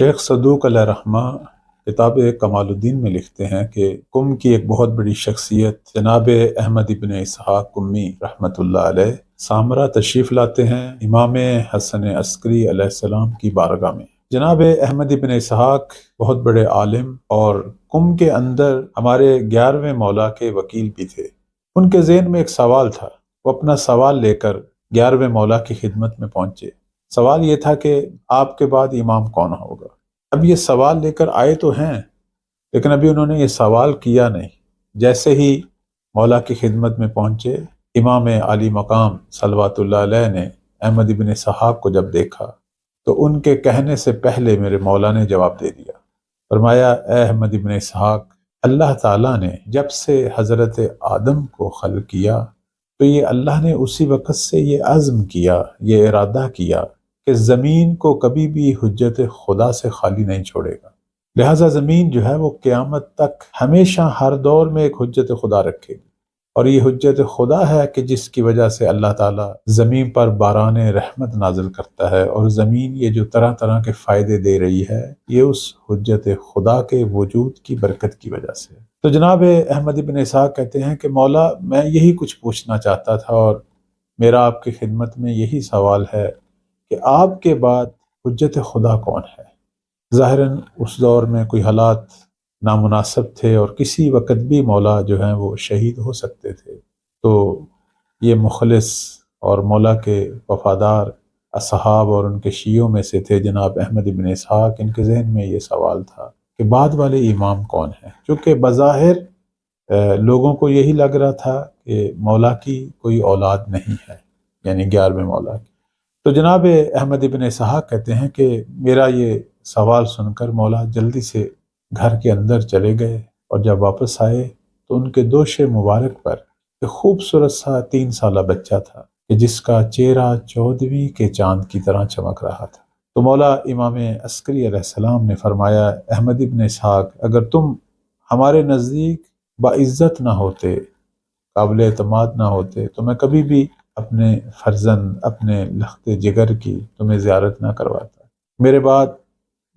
شیخ صدوق علیہ رحمہ کتاب کمال الدین میں لکھتے ہیں کہ قم کی ایک بہت بڑی شخصیت جناب احمد ابن اسحاق قمی رحمۃ اللہ علیہ سامرا تشریف لاتے ہیں امام حسن عسکری علیہ السلام کی بارگاہ میں۔ جناب احمد ابن اسحاق بہت بڑے عالم اور قم کے اندر ہمارے 11ویں مولا کے وکیل بھی تھے۔ ان کے ذہن میں ایک سوال تھا، وہ اپنا سوال لے کر 11ویں مولا کی خدمت میں پہنچے۔ سوال یہ تھا کہ آپ کے بعد امام کون ہوگا؟ اب یہ سوال لے کر آئے تو ہیں، لیکن ابھی انہوں نے یہ سوال کیا نہیں۔ جیسے ہی مولا کی خدمت میں پہنچے، امام علی مقام صلوات اللہ علیہ نے احمد ابن اسحاق کو جب دیکھا تو ان کے کہنے سے پہلے میرے مولا نے جواب دے دیا۔ فرمایا، اے احمد ابن اسحاق، اللہ تعالیٰ نے جب سے حضرت آدم کو خلق کیا تو یہ اللہ نے اسی وقت سے یہ عزم کیا، یہ ارادہ کیا کہ زمین کو کبھی بھی حجت خدا سے خالی نہیں چھوڑے گا۔ لہٰذا زمین جو ہے وہ قیامت تک ہمیشہ ہر دور میں ایک حجت خدا رکھے گی، اور یہ حجت خدا ہے کہ جس کی وجہ سے اللہ تعالیٰ زمین پر باران رحمت نازل کرتا ہے، اور زمین یہ جو طرح طرح کے فائدے دے رہی ہے یہ اس حجت خدا کے وجود کی برکت کی وجہ سے۔ تو جناب احمد ابن اسحاق کہتے ہیں کہ مولا، میں یہی کچھ پوچھنا چاہتا تھا، اور میرا آپ کی خدمت میں یہی سوال ہے کہ آپ کے بعد حجت خدا کون ہے؟ ظاہراً اس دور میں کوئی حالات نامناسب تھے اور کسی وقت بھی مولا جو ہیں وہ شہید ہو سکتے تھے، تو یہ مخلص اور مولا کے وفادار اصحاب اور ان کے شیعوں میں سے تھے جناب احمد ابن اسحاق۔ ان کے ذہن میں یہ سوال تھا کہ بعد والے امام کون ہیں، چونکہ بظاہر لوگوں کو یہی لگ رہا تھا کہ مولا کی کوئی اولاد نہیں ہے، یعنی 11ویں مولا کی۔ تو جناب احمد ابن اسحاق کہتے ہیں کہ میرا یہ سوال سن کر مولا جلدی سے گھر کے اندر چلے گئے، اور جب واپس آئے تو ان کے دوش مبارک پر ایک خوبصورت سا 3 سالہ بچہ تھا کہ جس کا چہرہ 14ویں کے چاند کی طرح چمک رہا تھا۔ تو مولا امام عسکری علیہ السلام نے فرمایا، احمد ابن اسحاق، اگر تم ہمارے نزدیک باعزت نہ ہوتے، قابل اعتماد نہ ہوتے، تو میں کبھی بھی اپنے فرزند، اپنے لخت جگر کی تمہیں زیارت نہ کرواتا۔ میرے بعد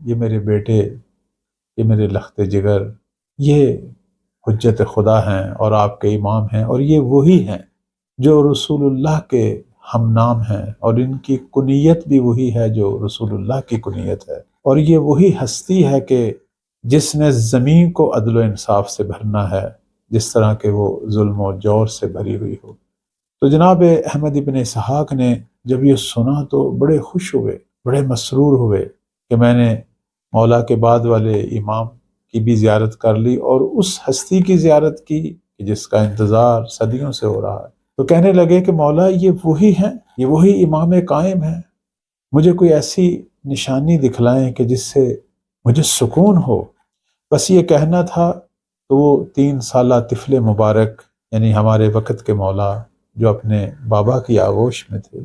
یہ میرے بیٹے، یہ میرے لخت جگر، یہ حجت خدا ہیں اور آپ کے امام ہیں، اور یہ وہی ہیں جو رسول اللہ کے ہم نام ہیں، اور ان کی کنیت بھی وہی ہے جو رسول اللہ کی کنیت ہے، اور یہ وہی ہستی ہے کہ جس نے زمین کو عدل و انصاف سے بھرنا ہے، جس طرح کہ وہ ظلم و جور سے بھری ہوئی ہو۔ تو جناب احمد ابن اسحاق نے جب یہ سنا تو بڑے خوش ہوئے، بڑے مسرور ہوئے کہ میں نے مولا کے بعد والے امام کی بھی زیارت کر لی، اور اس ہستی کی زیارت کی جس کا انتظار صدیوں سے ہو رہا ہے۔ تو کہنے لگے کہ مولا، یہ وہی ہیں، یہ وہی امام قائم ہیں، مجھے کوئی ایسی نشانی دکھلائیں کہ جس سے مجھے سکون ہو۔ بس یہ کہنا تھا تو وہ 3 سالہ طفل مبارک، یعنی ہمارے وقت کے مولا جو اپنے بابا کی آغوش میں تھے،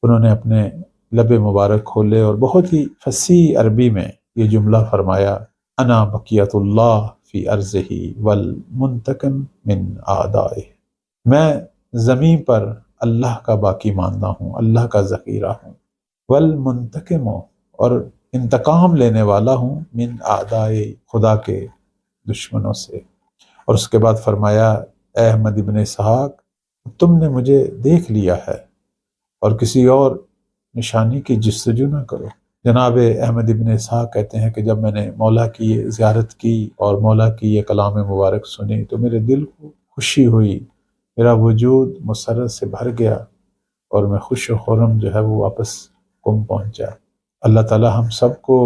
انہوں نے اپنے لب مبارک کھولے اور بہت ہی فصیح عربی میں یہ جملہ فرمایا، انا بقیت اللہ فی ارضہ والمنتقم من اعدائہ، میں زمین پر اللہ کا باقی ماندہ ہوں، اللہ کا ذخیرہ ہوں، والمنتقم، اور انتقام لینے والا ہوں، من اعدائے، خدا کے دشمنوں سے۔ اور اس کے بعد فرمایا، اے احمد ابن اسحاق، تم نے مجھے دیکھ لیا ہے، اور کسی اور نشانی کی جستجو نہ کرو۔ جناب احمد ابن اسحاق کہتے ہیں کہ جب میں نے مولا کی یہ زیارت کی اور مولا کی یہ کلام مبارک سنی تو میرے دل کو خوشی ہوئی، میرا وجود مسرت سے بھر گیا، اور میں خوش و خرم جو ہے وہ واپس قم پہنچا۔ اللہ تعالی ہم سب کو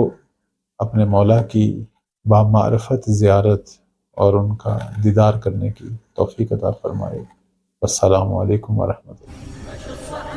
اپنے مولا کی بامعرفت زیارت اور ان کا دیدار کرنے کی توفیق عطا فرمائے۔ السلام علیکم ورحمۃ اللہ۔